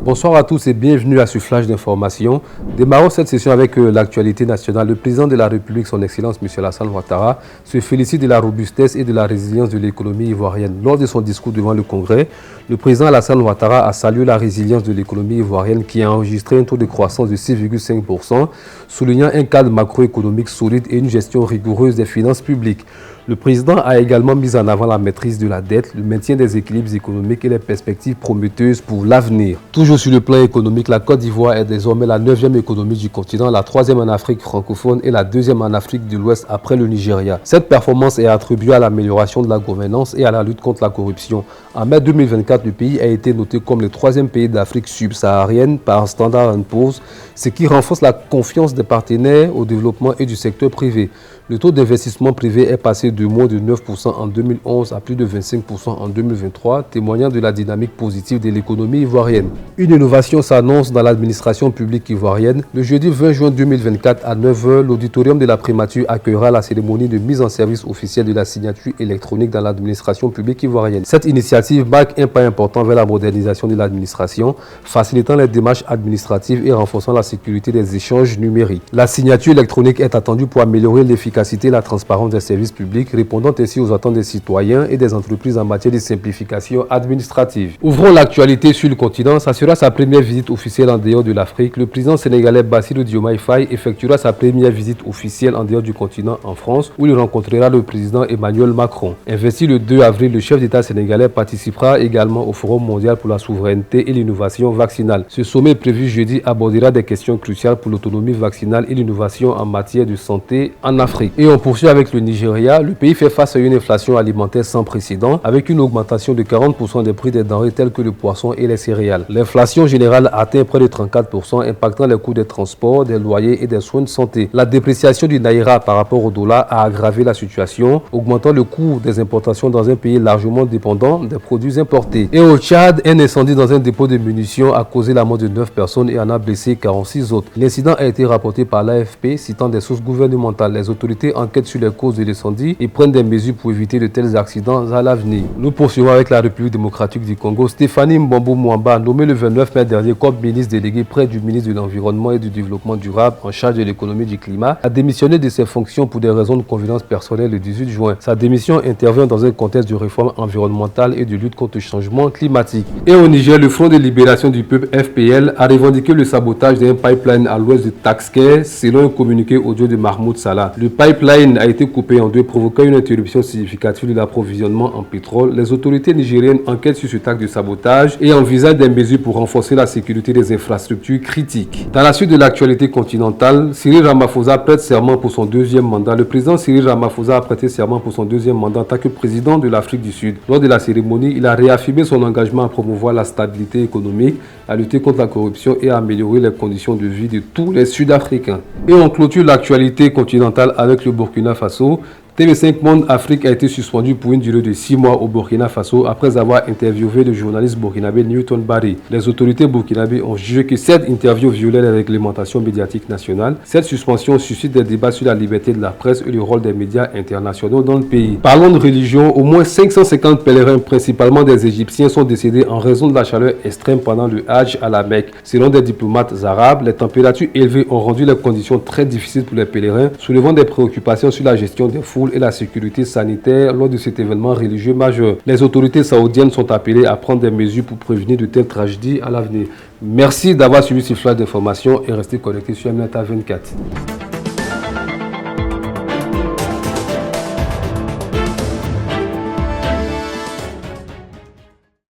Bonsoir à tous et bienvenue à ce flash d'information. Démarrons cette session avec l'actualité nationale. Le président de la République, son Excellence M. Alassane Ouattara, se félicite de la robustesse et de la résilience de l'économie ivoirienne. Lors de son discours devant le Congrès, le président Alassane Ouattara a salué la résilience de l'économie ivoirienne qui a enregistré un taux de croissance de 6,5%, soulignant un cadre macroéconomique solide et une gestion rigoureuse des finances publiques. Le président a également mis en avant la maîtrise de la dette, le maintien des équilibres économiques et les perspectives prometteuses pour l'avenir. Toujours sur le plan économique, la Côte d'Ivoire est désormais la 9e économie du continent, la 3e en Afrique francophone et la 2e en Afrique de l'Ouest après le Nigeria. Cette performance est attribuée à l'amélioration de la gouvernance et à la lutte contre la corruption. En mai 2024, le pays a été noté comme le 3e pays d'Afrique subsaharienne par Standard & Poor's, ce qui renforce la confiance des partenaires au développement et du secteur privé. Le taux d'investissement privé est passé de moins de 9% en 2011 à plus de 25% en 2023, témoignant de la dynamique positive de l'économie ivoirienne. Une innovation s'annonce dans l'administration publique ivoirienne. Le jeudi 20 juin 2024 à 9h, l'auditorium de la primature accueillera la cérémonie de mise en service officielle de la signature électronique dans l'administration publique ivoirienne. Cette initiative marque un pas important vers la modernisation de l'administration, facilitant les démarches administratives et renforçant la sécurité des échanges numériques. La signature électronique est attendue pour améliorer l'efficacité et la transparence des services publics, répondant ainsi aux attentes des citoyens et des entreprises en matière de simplification administrative. Ouvrons l'actualité sur le continent. Ça sera sa première visite officielle en dehors de l'Afrique. Le président sénégalais Bassirou Diomaye Faye effectuera sa première visite officielle en dehors du continent en France, où il rencontrera le président Emmanuel Macron. Investi le 2 avril, le chef d'État sénégalais participera également au Forum mondial pour la souveraineté et l'innovation vaccinale. Ce sommet prévu jeudi abordera des questions cruciales pour l'autonomie vaccinale et l'innovation en matière de santé en Afrique. Et on poursuit avec le Nigeria. Le pays fait face à une inflation alimentaire sans précédent avec une augmentation de 40% des prix des denrées telles que le poisson et les céréales. L'inflation générale atteint près de 34%, impactant les coûts des transports, des loyers et des soins de santé. La dépréciation du naira par rapport au dollar a aggravé la situation, augmentant le coût des importations dans un pays largement dépendant des produits importés. Et au Tchad, un incendie dans un dépôt de munitions a causé la mort de 9 personnes et en a blessé 46 autres. L'incident a été rapporté par l'AFP, citant des sources gouvernementales. Les autorités enquêtent sur les causes de l'incendie et prennent des mesures pour éviter de tels accidents à l'avenir. Nous poursuivons avec la République démocratique du Congo. Stéphanie Mbambo Mwamba, nommée le 29 mai dernier comme ministre délégué près du ministre de l'Environnement et du Développement durable en charge de l'économie du climat, a démissionné de ses fonctions pour des raisons de convenance personnelle le 18 juin. Sa démission intervient dans un contexte de réforme environnementale et de lutte contre le changement climatique. Et au Niger, le Front de libération du peuple FPL a revendiqué le sabotage d'un pipeline à l'ouest de Taxker, selon un communiqué audio de Mahmoud Salah. Le pipeline a été coupé en deux, provoquant une interruption significative de l'approvisionnement en pétrole. Les autorités nigériennes enquêtent sur cet acte de sabotage et envisagent des mesures pour renforcer la sécurité des infrastructures critiques. Dans la suite de l'actualité continentale, Cyril Ramaphosa prête serment pour son deuxième mandat. Le président Cyril Ramaphosa a prêté serment pour son deuxième mandat en tant que président de l'Afrique du Sud. Lors de la cérémonie, il a réaffirmé son engagement à promouvoir la stabilité économique, à lutter contre la corruption et à améliorer les conditions de vie de tous les Sud-Africains. Et on clôture l'actualité continentale avec le Burkina Faso. TV5 Monde Afrique a été suspendu pour une durée de 6 mois au Burkina Faso après avoir interviewé le journaliste burkinabé Newton Barry. Les autorités burkinabées ont jugé que cette interview violait la réglementation médiatique nationale. Cette suspension suscite des débats sur la liberté de la presse et le rôle des médias internationaux dans le pays. Parlons de religion. Au moins 550 pèlerins, principalement des Égyptiens, sont décédés en raison de la chaleur extrême pendant le Hajj à la Mecque. Selon des diplomates arabes, les températures élevées ont rendu les conditions très difficiles pour les pèlerins, soulevant des préoccupations sur la gestion des foules et la sécurité sanitaire lors de cet événement religieux majeur. Les autorités saoudiennes sont appelées à prendre des mesures pour prévenir de telles tragédies à l'avenir. Merci d'avoir suivi ce flash d'information et restez connectés sur Aminata 24.